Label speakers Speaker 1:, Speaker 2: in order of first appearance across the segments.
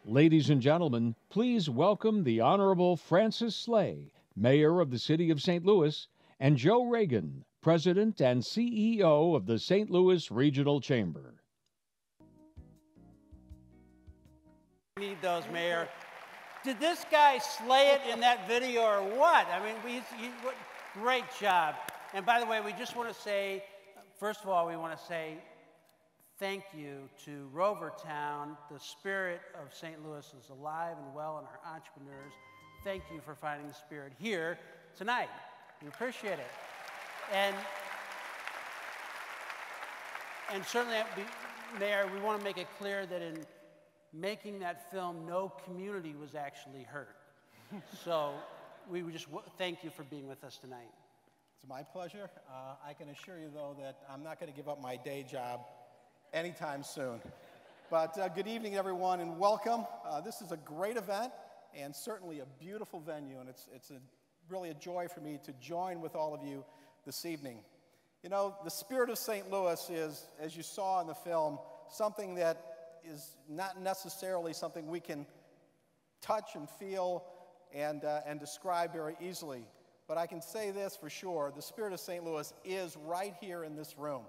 Speaker 1: Ladies and gentlemen, please welcome the Honorable Francis Slay, Mayor of the City of St. Louis, and Joe Reagan, President and CEO of the St. Louis Regional Chamber.
Speaker 2: Need those, Mayor. Did this guy slay it in that video or what? I mean, great job. And by the way, we just want to say, first of all, we want to say thank you to Rovertown. The spirit of St. Louis is alive and well in our entrepreneurs. Thank you for finding the spirit here tonight. We appreciate it. And certainly, Mayor, we want to make it clear that in making that film, no community was actually hurt. So we would just thank you for being with us tonight.
Speaker 3: It's my pleasure. I can assure you, though, that I'm not going to give up my day job anytime soon. But good evening, everyone, and welcome. This is a great event and certainly a beautiful venue, and it's really a joy for me to join with all of you this evening. You know, the spirit of St. Louis is, as you saw in the film, something that is not necessarily something we can touch and feel and describe very easily. But I can say this for sure, the spirit of St. Louis is right here in this room.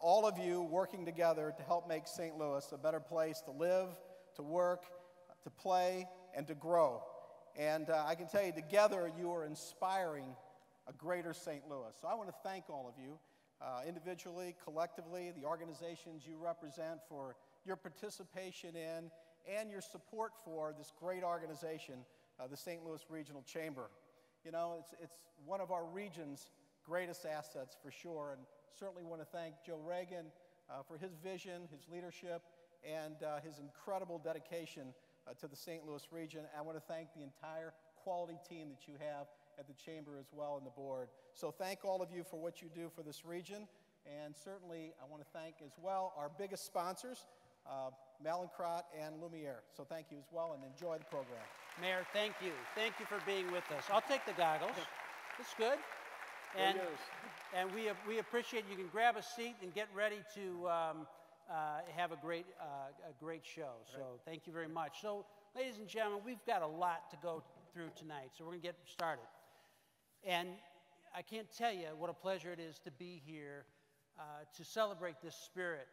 Speaker 3: All of you working together to help make St. Louis a better place to live, to work, to play, and to grow. And I can tell you, together you are inspiring a greater St. Louis. So I want to thank all of you, individually, collectively, the organizations you represent for your participation in and your support for this great organization, the St. Louis Regional Chamber. You know, it's one of our region's greatest assets for sure, and certainly want to thank Joe Reagan for his vision, his leadership, and his incredible dedication to the St. Louis region. I want to thank the entire quality team that you have at the Chamber as well and the board. So thank all of you for what you do for this region, and certainly I want to thank as well our biggest sponsors, Mallinckrodt and Lumiere. So thank you as well, and enjoy the program.
Speaker 2: Mayor, thank you. Thank you for being with us. I'll take the goggles. It's good. And we appreciate you can grab a seat and get ready to have a great show. So thank you very much. So ladies and gentlemen, we've got a lot to go through tonight, so we're going to get started. And I can't tell you what a pleasure it is to be here to celebrate this spirit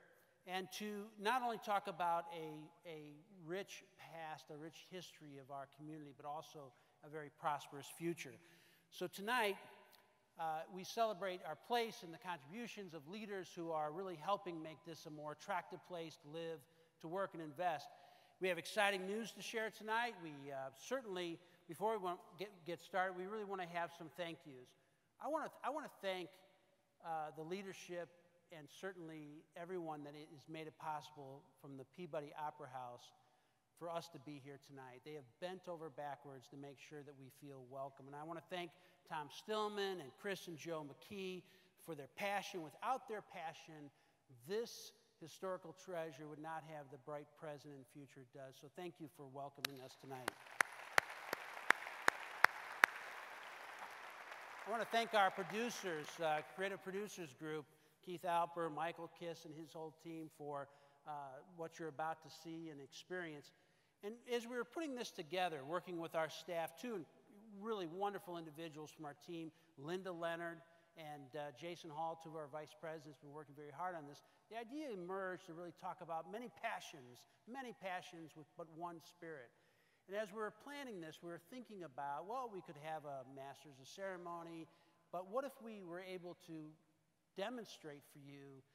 Speaker 2: and to not only talk about a rich past, a rich history of our community, but also a very prosperous future. So tonight, we celebrate our place and the contributions of leaders who are really helping make this a more attractive place to live, to work, and invest. We have exciting news to share tonight. We certainly, before we get started, we really want to have some thank yous. I want to thank the leadership and certainly everyone that has made it possible from the Peabody Opera House for us to be here tonight. They have bent over backwards to make sure that we feel welcome. And I want to thank Tom Stillman and Chris and Joe McKee for their passion. Without their passion, this historical treasure would not have the bright present and future it does. So thank you for welcoming us tonight. I want to thank our producers, Creative Producers Group, Keith Alper, Michael Kiss, and his whole team for what you're about to see and experience. And as we were putting this together, working with our staff, two really wonderful individuals from our team, Linda Leonard and Jason Hall, two of our vice presidents, been working very hard on this. The idea emerged to really talk about many passions with but one spirit. And as we were planning this, we were thinking about, well, we could have a Masters of Ceremony, but what if we were able to demonstrate for you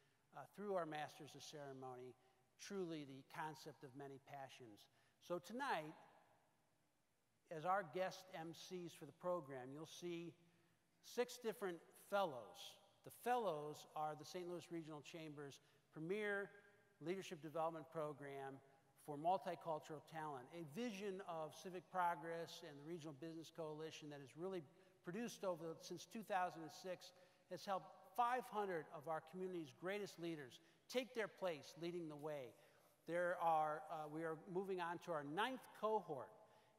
Speaker 2: through our Masters of Ceremony truly the concept of many passions. So tonight, as our guest MCs for the program, you'll see 6 different fellows. The fellows are the St. Louis Regional Chamber's premier leadership development program for multicultural talent, a vision of civic progress and the Regional Business Coalition that has really produced since 2006, has helped 500 of our community's greatest leaders take their place leading the way. We are moving on to our 9th cohort,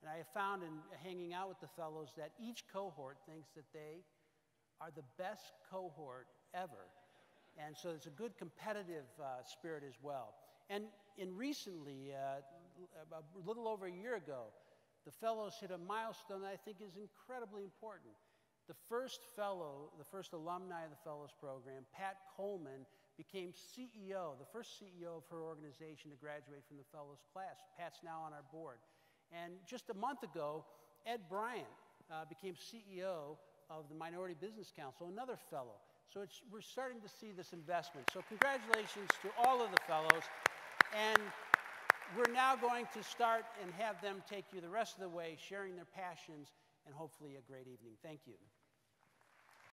Speaker 2: and I have found in hanging out with the fellows that each cohort thinks that they are the best cohort ever. And so it's a good competitive spirit as well. And recently, a little over a year ago, the fellows hit a milestone that I think is incredibly important. The first fellow, the first alumni of the fellows program, Pat Coleman, became CEO, the first CEO of her organization to graduate from the fellows class. Pat's now on our board. And just a month ago, Ed Bryant became CEO of the Minority Business Council, another fellow. So we're starting to see this investment. So congratulations to all of the fellows. And we're now going to start and have them take you the rest of the way, sharing their passions, and hopefully a great evening. Thank you.